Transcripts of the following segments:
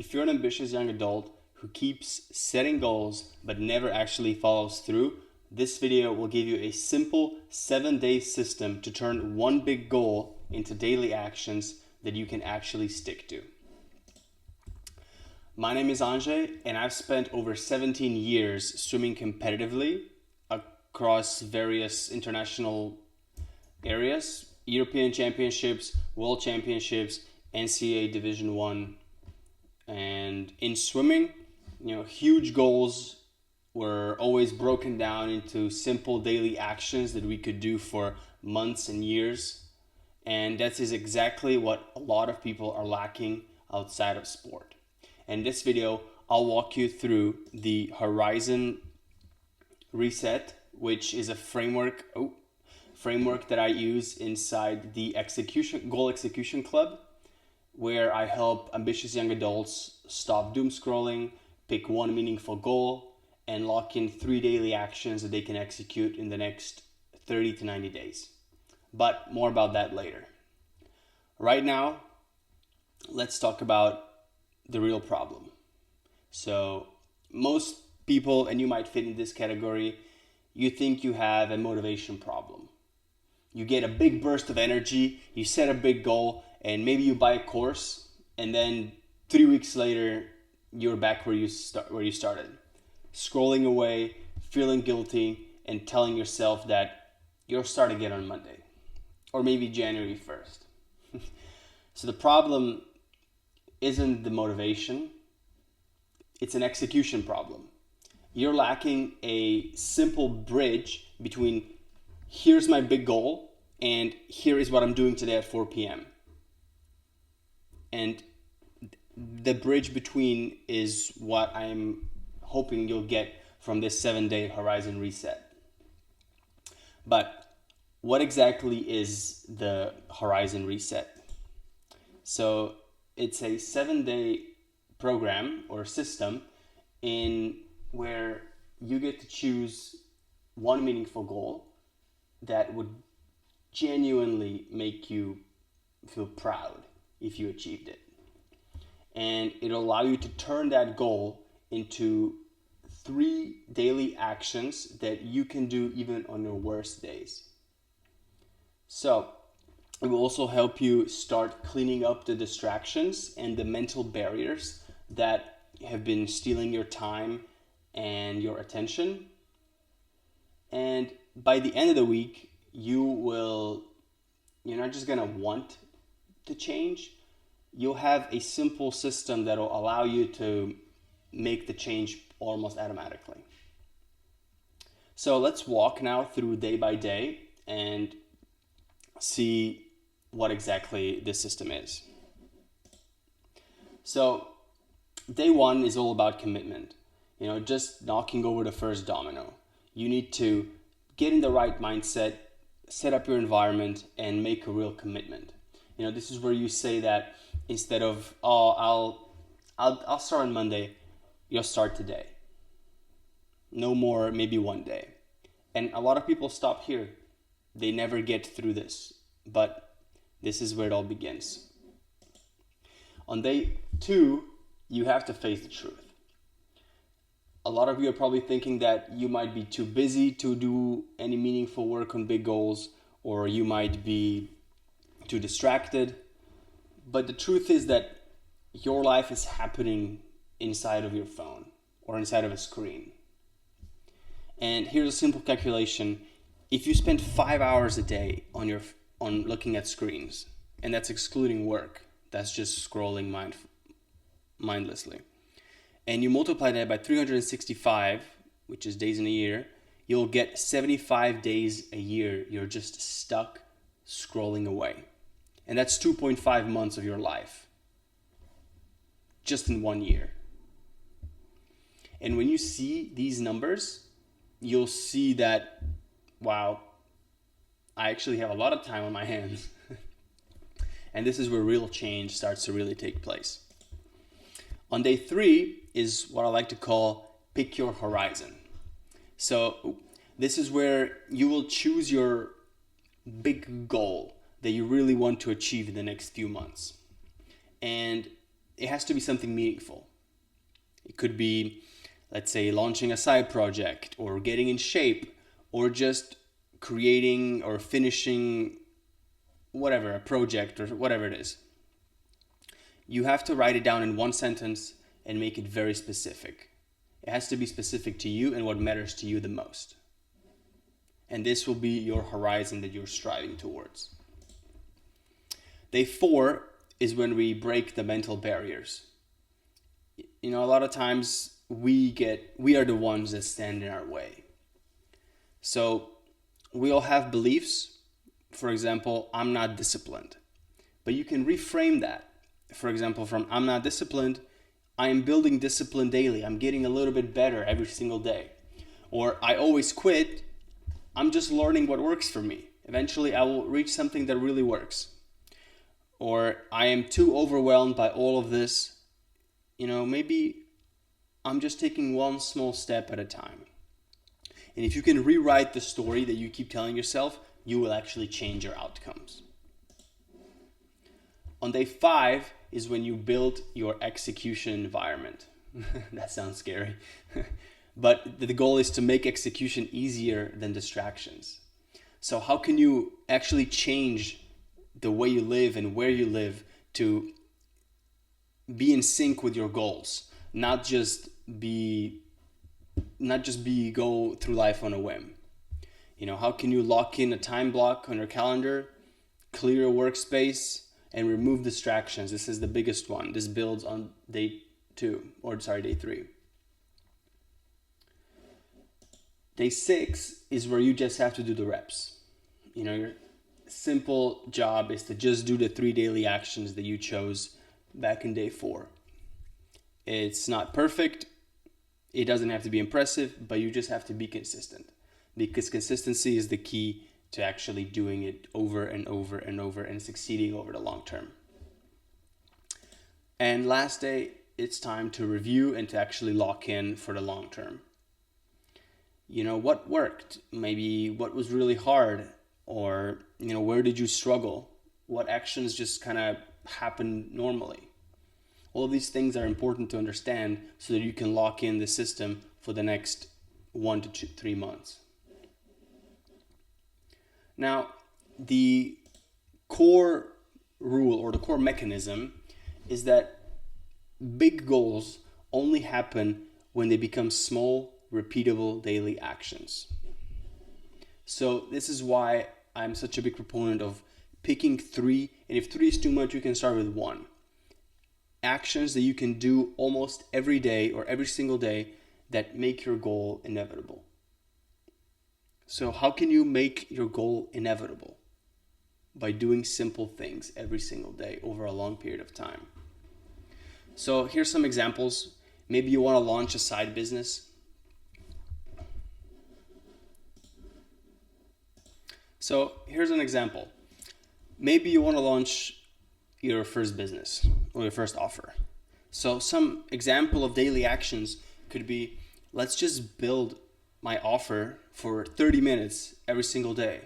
if you're an ambitious young adult who keeps setting goals but never actually follows through, this video will give you a simple 7-day system to turn one big goal into daily actions that you can actually stick to. My name is Anjay, and I've spent over 17 years swimming competitively across various international areas, European Championships, World Championships, NCAA Division 1. And in swimming, huge goals were always broken down into simple daily actions that we could do for months and years. And that is exactly what a lot of people are lacking outside of sport. In this video, I'll walk you through the Horizon Reset, which is a framework that I use inside the Goal Execution Club, where I help ambitious young adults stop doom scrolling, pick one meaningful goal, and lock in 3 daily actions that they can execute in the next 30 to 90 days. But more about that later. Right now, let's talk about the real problem. So most people, and you might fit in this category, you think you have a motivation problem. You get a big burst of energy, you set a big goal, and maybe you buy a course, and then 3 weeks later, you're back where you started. Scrolling away, feeling guilty, and telling yourself that you'll start again on Monday, or maybe January 1st. So the problem isn't the motivation, it's an execution problem. You're lacking a simple bridge between here's my big goal and here is what I'm doing today at 4 p.m. And the bridge between is what I'm hoping you'll get from this 7-day Horizon Reset. But what exactly is the Horizon Reset? So it's a 7-day program or system in where you get to choose one meaningful goal that would genuinely make you feel proud if you achieved it. And it'll allow you to turn that goal into 3 daily actions that you can do even on your worst days. So it will also help you start cleaning up the distractions and the mental barriers that have been stealing your time and your attention. And by the end of the week, you're not just gonna want to change, you'll have a simple system that will allow you to make the change almost automatically. So let's walk now through day by day and see what exactly this system is. So day 1 is all about commitment. Just knocking over the first domino. You need to get in the right mindset, set up your environment, and make a real commitment. This is where you say that instead of, I'll start on Monday, you'll start today. No more, maybe one day. And a lot of people stop here. They never get through this. But this is where it all begins. On day 2, you have to face the truth. A lot of you are probably thinking that you might be too busy to do any meaningful work on big goals, or you might be too distracted. But the truth is that your life is happening inside of your phone or inside of a screen. And here's a simple calculation. If you spend 5 hours a day on looking at screens, and that's excluding work, that's just scrolling mindlessly, and you multiply that by 365, which is days in a year, you'll get 75 days a year you're just stuck scrolling away. And that's 2.5 months of your life, just in 1 year. And when you see these numbers, you'll see that, wow, I actually have a lot of time on my hands. And this is where real change starts to really take place. On day 3 is what I like to call pick your horizon. So this is where you will choose your big goal that you really want to achieve in the next few months. And it has to be something meaningful. It could be, let's say, launching a side project or getting in shape or just creating or finishing whatever, a project or whatever it is. You have to write it down in one sentence and make it very specific. It has to be specific to you and what matters to you the most. And this will be your horizon that you're striving towards. Day 4 is when we break the mental barriers. A lot of times we are the ones that stand in our way. So we all have beliefs. For example, I'm not disciplined. But you can reframe that. For example, from I'm not disciplined, I am building discipline daily. I'm getting a little bit better every single day. Or I always quit. I'm just learning what works for me. Eventually, I will reach something that really works. Or I am too overwhelmed by all of this. Maybe I'm just taking one small step at a time. And if you can rewrite the story that you keep telling yourself, you will actually change your outcomes. On day 5 is when you build your execution environment. That sounds scary. But the goal is to make execution easier than distractions. So how can you actually change the way you live and where you live to be in sync with your goals, not just go through life on a whim? How can you lock in a time block on your calendar, clear your workspace, and remove distractions? This is the biggest one. This builds on day 3. Day 6 is where you just have to do the reps. Your simple job is to just do the 3 daily actions that you chose back in day 4. It's not perfect. It doesn't have to be impressive, but you just have to be consistent, because consistency is the key to actually doing it over and over and over and succeeding over the long term. And last day, it's time to review and to actually lock in for the long term. What worked? Maybe what was really hard? Or, where did you struggle? What actions just kind of happened normally? All of these things are important to understand so that you can lock in the system for the next 1 to 3 months. Now, the core rule or the core mechanism is that big goals only happen when they become small, repeatable daily actions. So this is why I'm such a big proponent of picking 3, and if 3 is too much, you can start with 1. Actions that you can do almost every day or every single day that make your goal inevitable. So how can you make your goal inevitable? By doing simple things every single day over a long period of time. So here's some examples. Maybe you want to launch a side business. So here's an example. Maybe you want to launch your first business or your first offer. So some example of daily actions could be, let's just build my offer for 30 minutes every single day.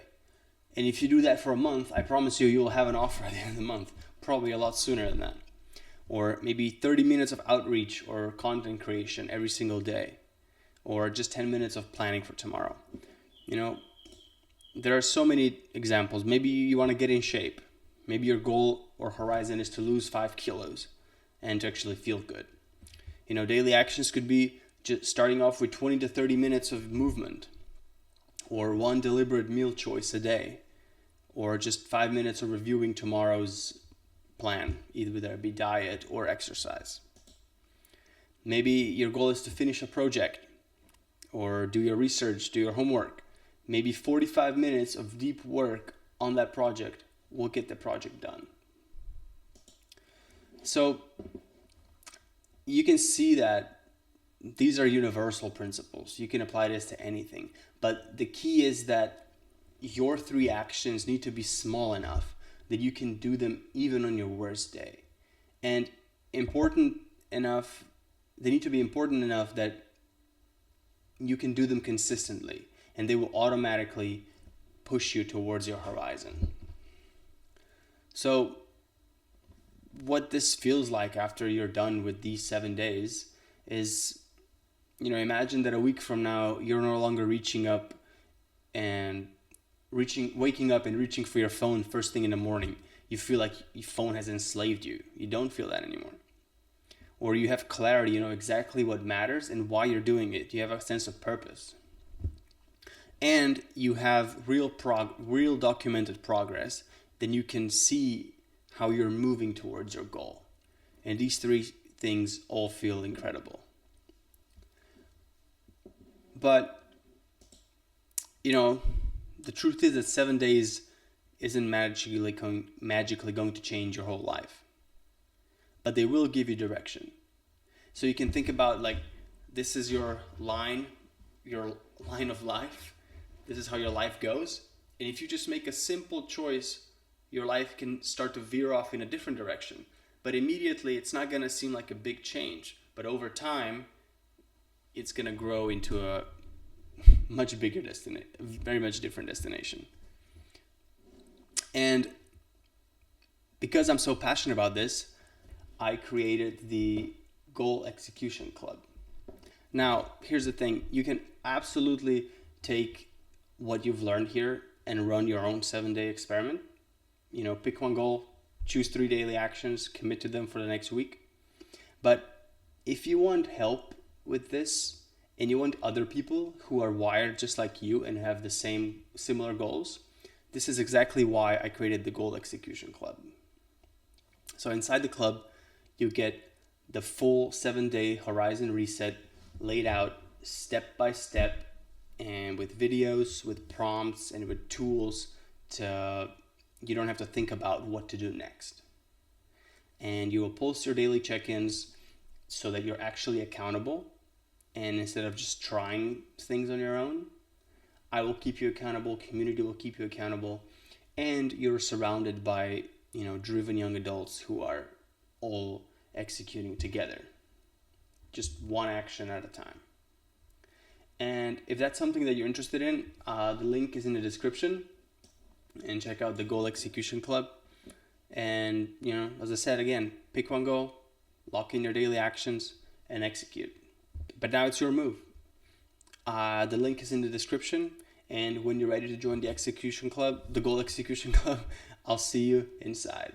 And if you do that for a month, I promise you, you'll have an offer at the end of the month, probably a lot sooner than that. Or maybe 30 minutes of outreach or content creation every single day, or just 10 minutes of planning for tomorrow. There are so many examples. Maybe you want to get in shape. Maybe your goal or horizon is to lose 5 kilos and to actually feel good. Daily actions could be just starting off with 20 to 30 minutes of movement, or 1 deliberate meal choice a day, or just 5 minutes of reviewing tomorrow's plan, either whether it be diet or exercise. Maybe your goal is to finish a project, or do your research, do your homework. Maybe 45 minutes of deep work on that project will get the project done. So you can see that these are universal principles. You can apply this to anything. But the key is that your 3 actions need to be small enough that you can do them even on your worst day. And they need to be important enough that you can do them consistently, and they will automatically push you towards your horizon. So what this feels like after you're done with these 7 days is, imagine that a week from now you're no longer waking up and reaching for your phone first thing in the morning. You feel like your phone has enslaved you. You don't feel that anymore. Or you have clarity, you know exactly what matters and why you're doing it. You have a sense of purpose. And you have real documented progress. Then you can see how you're moving towards your goal. And these three things all feel incredible. But, the truth is that 7 days isn't magically going to change your whole life. But they will give you direction. So you can think about this is your line of life. This is how your life goes. And if you just make a simple choice, your life can start to veer off in a different direction. But immediately, it's not going to seem like a big change. But over time, it's going to grow into a much bigger destination, very much different destination. And because I'm so passionate about this, I created the Goal Execution Club. Now, here's the thing. You can absolutely take what you've learned here and run your own 7-day experiment. Pick one goal, choose 3 daily actions, commit to them for the next week. But if you want help with this and you want other people who are wired just like you and have the similar goals, this is exactly why I created the Goal Execution Club. So inside the club, you get the full 7-day horizon reset laid out step by step, and with videos, with prompts, and with tools you don't have to think about what to do next. And you will post your daily check-ins so that you're actually accountable. And instead of just trying things on your own, I will keep you accountable, community will keep you accountable, and you're surrounded by, driven young adults who are all executing together. Just one action at a time. And if that's something that you're interested in, the link is in the description. And check out the Goal Execution Club. And, as I said again, pick one goal, lock in your daily actions, and execute. But now it's your move. The link is in the description. And when you're ready to join the Goal Execution Club, I'll see you inside.